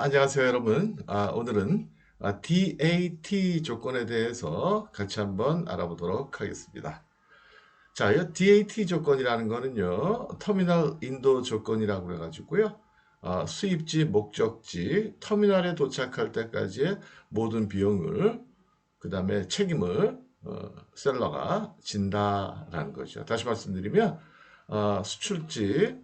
안녕하세요, 여러분. 오늘은 DAT 조건에 대해서 같이 한번 알아보도록 하겠습니다. 자, 이 DAT 조건이라는 거는요, 터미널 인도 조건이라고 해가지고요, 수입지, 목적지, 터미널에 도착할 때까지의 모든 비용을, 그 다음에 책임을 셀러가 진다라는 거죠. 다시 말씀드리면, 수출지,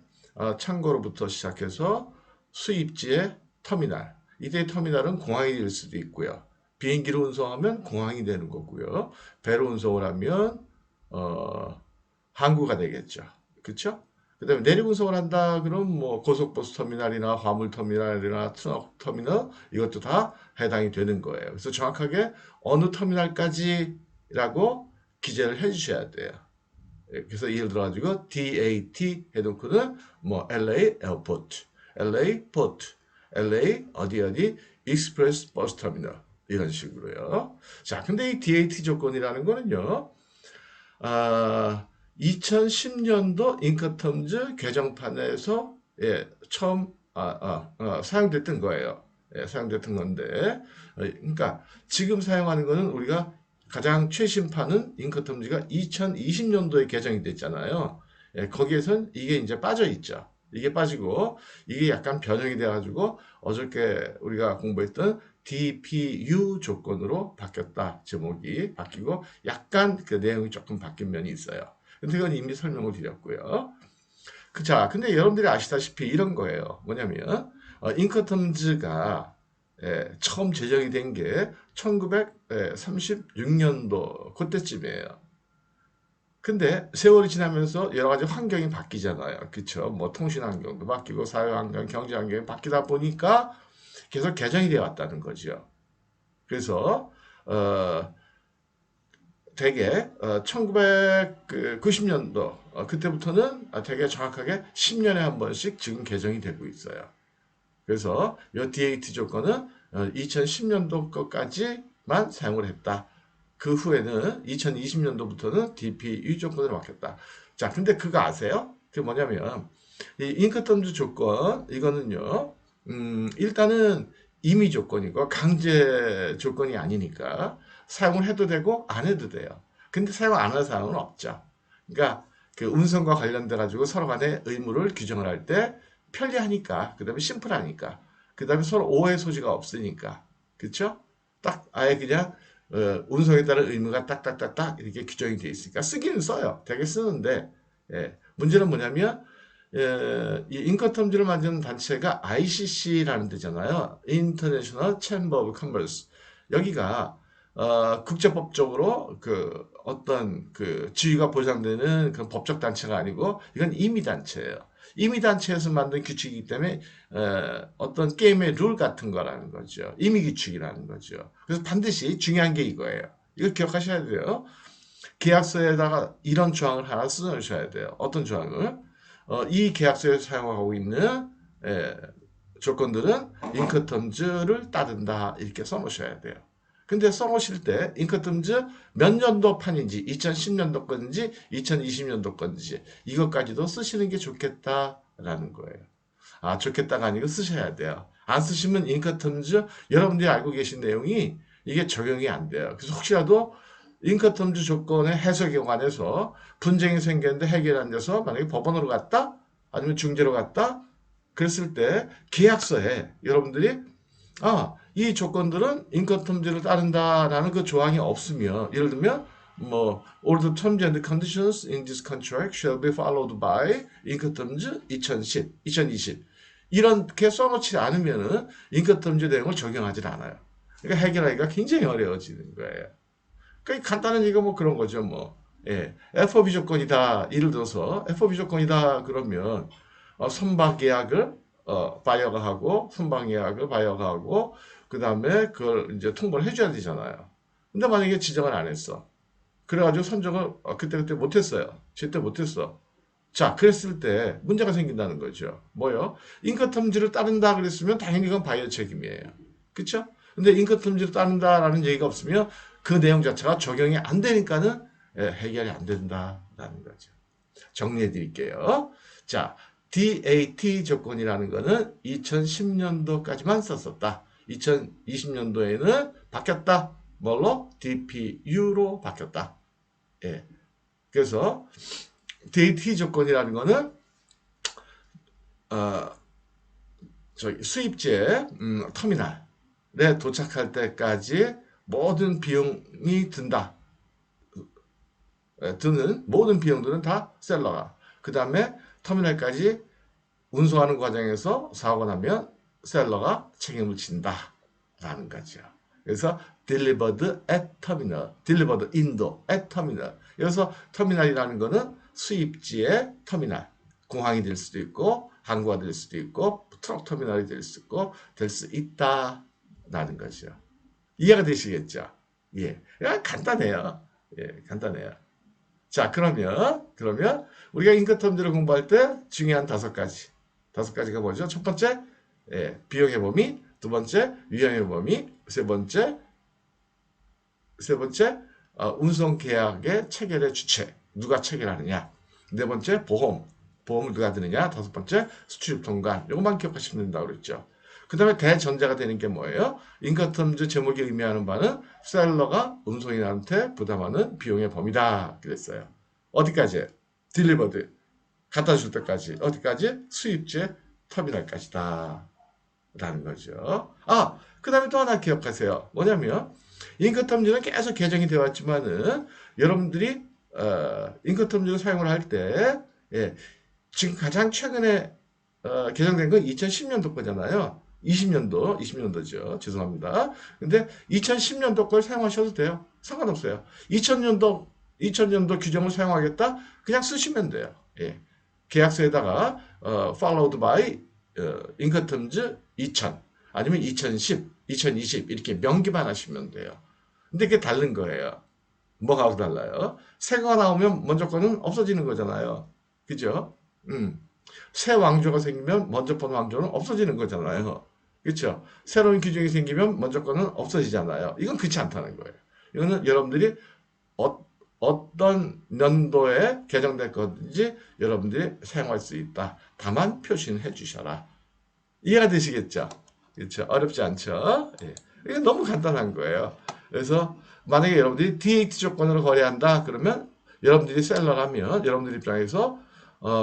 창고로부터 시작해서 수입지의 터미널. 이때 터미널은 공항이 될 수도 있고요. 비행기로 운송하면 공항이 되는 거고요. 배로 운송을 하면 항구가 되겠죠. 그렇죠? 그다음에 내륙 운송을 한다 그러면 뭐 고속버스 터미널이나 화물 터미널이나 트럭 터미널 이것도 다 해당이 되는 거예요. 그래서 정확하게 어느 터미널까지라고 기재를 해 주셔야 돼요. 그래서 예를 들어 가지고 DAT 해놓고는 뭐 LA 에어포트, LA 포트, LA 어디 어디 익스프레스 버스 터미널 이런 식으로요. 자, 근데 이 DAT 조건이라는 거는요. 2010년도 인커텀즈 개정판에서 처음 사용됐던 거예요. 사용됐던 건데, 그러니까 지금 사용하는 거는 우리가 가장 최신판은 인커텀즈가 2020년도에 개정이 됐잖아요. 거기에선 이게 이제 빠져 있죠. 이게 빠지고 이게 약간 변형이 돼가지고 어저께 우리가 공부했던 DPU 조건으로 바뀌었다. 제목이 바뀌고 약간 그 내용이 조금 바뀐 면이 있어요. 근데 그건 이미 설명을 드렸고요. 자, 근데 여러분들이 아시다시피 이런 거예요. 뭐냐면 인커텀즈가 처음 제정이 된 게 1936년도 그때쯤이에요. 근데 세월이 지나면서 여러 가지 환경이 바뀌잖아요. 그쵸? 뭐 통신 환경도 바뀌고 사회 환경, 경제 환경이 바뀌다 보니까 계속 개정이 되어 왔다는 거죠. 그래서 대개 1990년도 그때부터는 되게 정확하게 10년에 한 번씩 지금 개정이 되고 있어요. 그래서 이 DAT 조건은 2010년도 것까지만 사용을 했다. 그 후에는 2020년도부터는 DPU 조건으로 바뀌었다. 자, 근데 그거 아세요? 그게 뭐냐면 이 잉크텀즈 조건 이거는요. 일단은 임의 조건이고 강제 조건이 아니니까 사용을 해도 되고 안 해도 돼요. 근데 사용 안 하는 사항은 없죠. 그러니까 그 운송과 관련돼 가지고 서로 간의 의무를 규정을 할 때 편리하니까, 그다음에 심플하니까, 그다음에 서로 오해 소지가 없으니까, 그렇죠? 딱 아예 그냥 운송에 따른 의무가 딱딱딱딱 이렇게 규정이 돼 있으니까 쓰기는 써요. 되게 쓰는데 문제는 뭐냐면 이 인커텀즈를 만드는 단체가 ICC라는 데잖아요. International Chamber of Commerce. 여기가 국제법적으로 그 어떤 그 지위가 보장되는 그런 법적 단체가 아니고 이건 임의 단체예요. 임의 단체에서 만든 규칙이기 때문에 어떤 게임의 룰 같은 거라는 거죠. 임의 규칙이라는 거죠. 그래서 반드시 중요한 게 이거예요. 이거 기억하셔야 돼요. 계약서에다가 이런 조항을 하나 써놓으셔야 돼요. 어떤 조항을? 이 계약서에 사용하고 있는 조건들은 인커텀즈를 따른다 이렇게 써놓으셔야 돼요. 근데 써놓으실 때 인커텀즈 몇 년도 판인지 2010년도 건지 2020년도 건지 이것까지도 쓰시는 게 좋겠다라는 거예요. 좋겠다가 아니고 쓰셔야 돼요. 안 쓰시면 인커텀즈 여러분들이 알고 계신 내용이 이게 적용이 안 돼요. 그래서 혹시라도 인커텀즈 조건의 해석에 관해서 분쟁이 생겼는데 해결 안 돼서 만약에 법원으로 갔다 아니면 중재로 갔다 그랬을 때 계약서에 여러분들이 이 조건들은 인커텀즈를 따른다라는 그 조항이 없으면 예를 들면 뭐 all the terms and conditions in this contract shall be followed by 인커텀즈 2010, 2020 이렇게 써놓지 않으면은 인커텀즈 내용을 적용하지 않아요. 그러니까 해결하기가 굉장히 어려워지는 거예요. 그러니까 간단한 얘기가 뭐 그런 거죠, 뭐. FOB 조건이다. 예를 들어서 FOB 조건이다 그러면 선박 계약을 바이어가 하고 선박 계약을 바이어가 하고 그 다음에 그걸 이제 통보를 해줘야 되잖아요. 근데 만약에 지정을 안 했어. 그래가지고 선정을 그때 못했어요. 제때 못했어. 자, 그랬을 때 문제가 생긴다는 거죠. 뭐요? 인커텀즈를 따른다 그랬으면 당연히 이건 바이어 책임이에요. 그쵸? 근데 인커텀즈를 따른다라는 얘기가 없으면 그 내용 자체가 적용이 안 되니까는 해결이 안 된다라는 거죠. 정리해 드릴게요. 자, DAT 조건이라는 거는 2010년도까지만 썼었다. 2020년도에는 바뀌었다. 뭘로? DPU로 바뀌었다. 예. 그래서 DAT 조건이라는 거는 수입지의 터미널에 도착할 때까지 모든 비용이 든다. 드는 모든 비용들은 다 셀러가. 그 다음에 터미널까지 운송하는 과정에서 사고가 나면 셀러가 책임을 진다. 라는 거죠. 그래서 delivered at terminal, delivered in the at terminal. 여기서 터미널이라는 거는 수입지의 터미널. 공항이 될 수도 있고 항구가 될 수도 있고 트럭 터미널이 될 수 있고 될 수 있다. 라는 거죠. 이해가 되시겠죠? 예. 간단해요. 예, 간단해요. 자, 그러면 우리가 인커텀즈를 공부할 때 중요한 5가지. 5가지가 뭐죠? 첫 번째, 비용의 범위. 두 번째, 위험의 범위. 세 번째, 운송 계약의 체결의 주체. 누가 체결하느냐. 네 번째, 보험을 누가 드느냐. 다섯 번째, 수출 통관. 이것만 기억하시면 된다고 그랬죠. 그 다음에 대전제가 되는 게 뭐예요? 인커텀즈 제목이 의미하는 바는 셀러가 운송인한테 부담하는 비용의 범위다. 그랬어요. 어디까지? 딜리버드. 갖다 줄 때까지. 어디까지? 수입지 터미널까지다. 라는 거죠. 그 다음에 또 하나 기억하세요. 뭐냐면 인커텀즈는 계속 개정이 되어 왔지만은 여러분들이 인커텀즈를 사용을 할 때 지금 가장 최근에 개정된 건 2010년도 거잖아요. 20년도죠. 죄송합니다. 근데 2010년도 걸 사용하셔도 돼요. 상관없어요. 2000년도 규정을 사용하겠다? 그냥 쓰시면 돼요. 예. 계약서에다가 followed by 인커텀즈 2000 아니면 2010, 2020 이렇게 명기만 하시면 돼요. 근데 이게 다른 거예요. 뭐가 달라요? 새 거가 나오면 먼저 거는 없어지는 거잖아요. 그죠? 새 왕조가 생기면 먼저 번 왕조는 없어지는 거잖아요. 그렇죠? 새로운 규정이 생기면 먼저 거는 없어지잖아요. 이건 그렇지 않다는 거예요. 이거는 여러분들이 어떤 년도에 개정될 건지 여러분들이 사용할 수 있다. 다만 표시는 해주셔라. 이해가 되시겠죠? 그렇죠? 어렵지 않죠? 예. 이건 너무 간단한 거예요. 그래서 만약에 여러분들이 DAT 조건으로 거래한다 그러면 여러분들이 셀러라면 여러분들 입장에서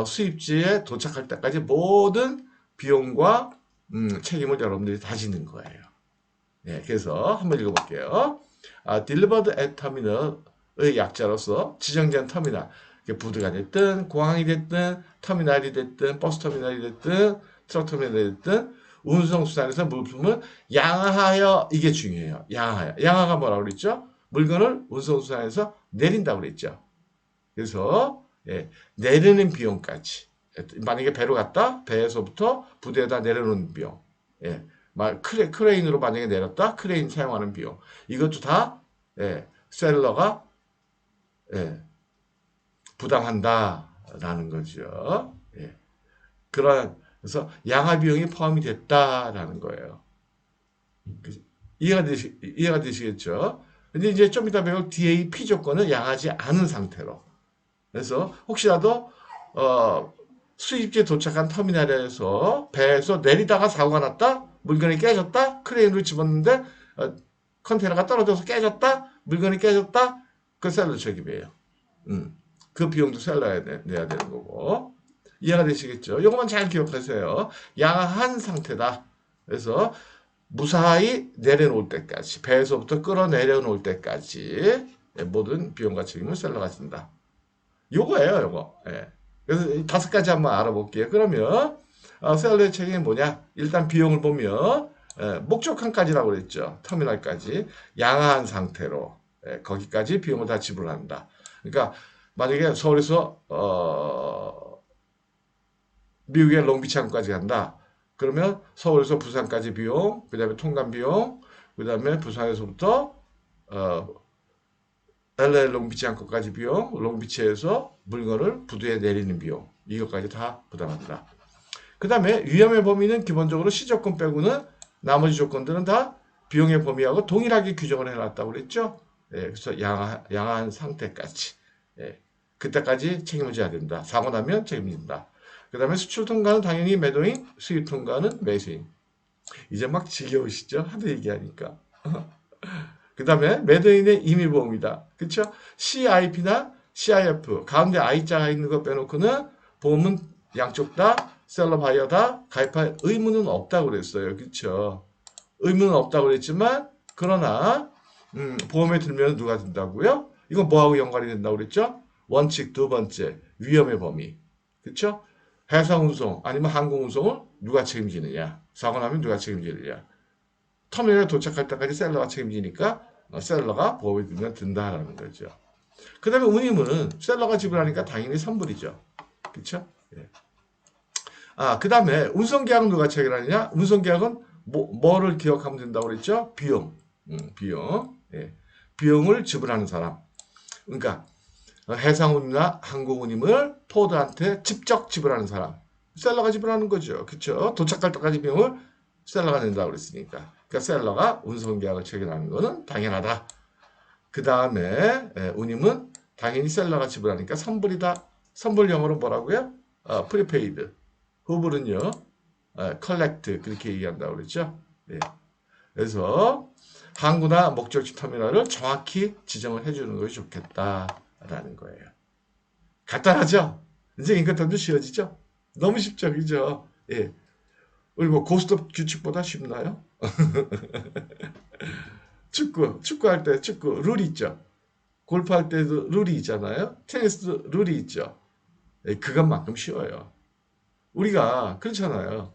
수입지에 도착할 때까지 모든 비용과 책임을 여러분들이 다 지는 거예요. 예, 그래서 한번 읽어볼게요. Delivered at terminal의 약자로서 지정된 터미널, 부두가 됐든 공항이 됐든 터미널이 됐든 버스 터미널이 됐든 트럭 터미널이 됐든 운송수단에서 물품을 양하하여, 이게 중요해요. 양하하여. 양하가 뭐라고 그랬죠? 물건을 운송수단에서 내린다고 그랬죠. 그래서 내리는 비용까지. 만약에 배로 갔다, 배에서부터 부대에다 내려놓는 비용. 크레인으로 만약에 내렸다, 크레인 사용하는 비용. 이것도 다 셀러가 부담한다라는 거죠. 그래서 양하 비용이 포함이 됐다라는 거예요. 이해가 되시겠죠? 근데 이제 좀 이따 배울 DAP 조건은 양하지 않은 상태로. 그래서 혹시라도 수입지에 도착한 터미널에서 배에서 내리다가 사고가 났다, 물건이 깨졌다, 크레인으로 집었는데 컨테이너가 떨어져서 깨졌다, 물건이 깨졌다, 그 셀러 책임이에요. 그 비용도 셀러가 내야 되는 거고. 이해가 되시겠죠? 이것만 잘 기억하세요. 양한 상태다. 그래서 무사히 내려놓을 때까지, 배에서부터 끌어내려놓을 때까지 모든 비용과 책임을 셀러가 진다. 요거예요, 요거. 그래서 5가지 한번 알아볼게요. 그러면 셀러의 책임이 뭐냐? 일단 비용을 보면 목적항까지라고 그랬죠. 터미널까지 양한 상태로 거기까지 비용을 다 지불한다. 그러니까 만약에 서울에서 미국의 롱비치 항구까지 간다. 그러면 서울에서 부산까지 비용, 그 다음에 통관 비용, 그 다음에 부산에서부터 LA 롱비치 항구까지 비용, 롱비치에서 물건을 부두에 내리는 비용, 이것까지 다 부담한다. 그 다음에 위험의 범위는 기본적으로 시조건 빼고는 나머지 조건들은 다 비용의 범위하고 동일하게 규정을 해놨다고 그랬죠. 그래서 양한 상태까지. 그때까지 책임을 져야 된다. 사고 나면 책임진다. 그 다음에 수출 통과는 당연히 매도인, 수입 통과는 매수인. 이제 막 지겨우시죠? 하도 얘기하니까. 그 다음에 매도인의 임의보험이다. 그쵸? CIP나 CIF, 가운데 I자가 있는 거 빼놓고는 보험은 양쪽 다 셀러 바이어다 가입할 의무는 없다고 그랬어요. 그쵸? 의무는 없다고 그랬지만, 그러나, 보험에 들면 누가 든다고요? 이건 뭐하고 연관이 된다고 그랬죠? 원칙 두 번째, 위험의 범위. 그쵸? 해상운송 아니면 항공운송을 누가 책임지느냐? 사고 나면 누가 책임지느냐? 터미널에 도착할 때까지 셀러가 책임지니까 셀러가 보험에 들면 든다라는 거죠. 그 다음에 운임은 셀러가 지불하니까 당연히 선불이죠. 그쵸? 예. 그 다음에 운송계약은 누가 체결하느냐? 운송계약은 뭐를 기억하면 된다고 그랬죠? 비용. 비용. 예. 비용을 지불하는 사람. 그러니까 해상운임이나 항공운임을 포드한테 직접 지불하는 사람. 셀러가 지불하는 거죠. 그쵸? 도착할 때까지 비용을 셀러가 낸다고 그랬으니까. 그러니까 셀러가 운송계약을 체결하는 것은 당연하다. 그 다음에 운임은 당연히 셀러가 지불하니까 선불이다. 선불 영어로 뭐라고요? 프리페이드. 후불은요, 컬렉트 그렇게 얘기한다고 그랬죠. 예. 그래서 항구나 목적지 터미널을 정확히 지정을 해주는 것이 좋겠다라는 거예요. 간단하죠? 이제 인간탐도 쉬워지죠? 너무 쉽죠, 그죠? 예. 우리 뭐 고스톱 규칙보다 쉽나요? 축구할 때 축구 룰이 있죠. 골프할 때도 룰이 있잖아요. 테니스도 룰이 있죠. 예, 그것만큼 쉬워요. 우리가 그렇잖아요.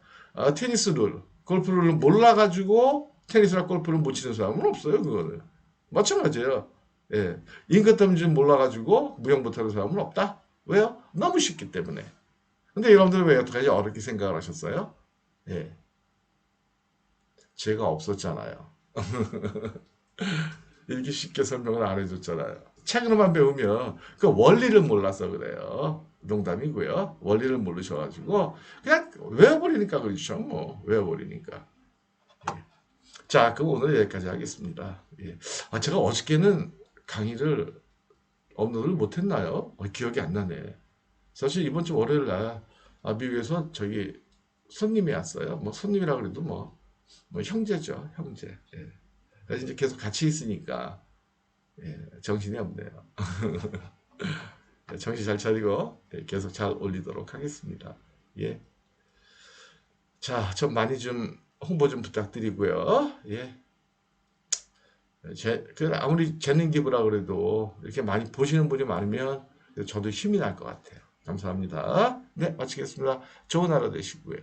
테니스 룰, 골프 룰을 몰라가지고 테니스나 골프를 못 치는 사람은 없어요. 그거는 마찬가지예요. 예, 인것땀 좀 몰라가지고 무용 못하는 사람은 없다. 왜요? 너무 쉽기 때문에. 근데 여러분들 왜 여태까지 어렵게 생각을 하셨어요? 예, 제가 없었잖아요. 이렇게 쉽게 설명을 안 해줬잖아요. 책으로만 배우면 그 원리를 몰라서 그래요. 농담이고요. 원리를 모르셔가지고 그냥 외워버리니까 그렇죠. 뭐 외워버리니까. 예. 자, 그럼 오늘 여기까지 하겠습니다. 예. 제가 어저께는 강의를 업로드를 못했나요? 기억이 안 나네. 사실 이번 주 월요일 날 미국에서 저기 손님이 왔어요. 뭐 손님이라 그래도 뭐 형제죠, 형제. 예. 그래서 이제 계속 같이 있으니까 예, 정신이 없네요. 정신 잘 차리고 계속 잘 올리도록 하겠습니다. 예. 자, 좀 많이 좀 홍보 좀 부탁드리고요. 예. 아무리 재능 기부라 그래도 이렇게 많이 보시는 분이 많으면 저도 힘이 날 것 같아요. 감사합니다. 네, 마치겠습니다. 좋은 하루 되시고요.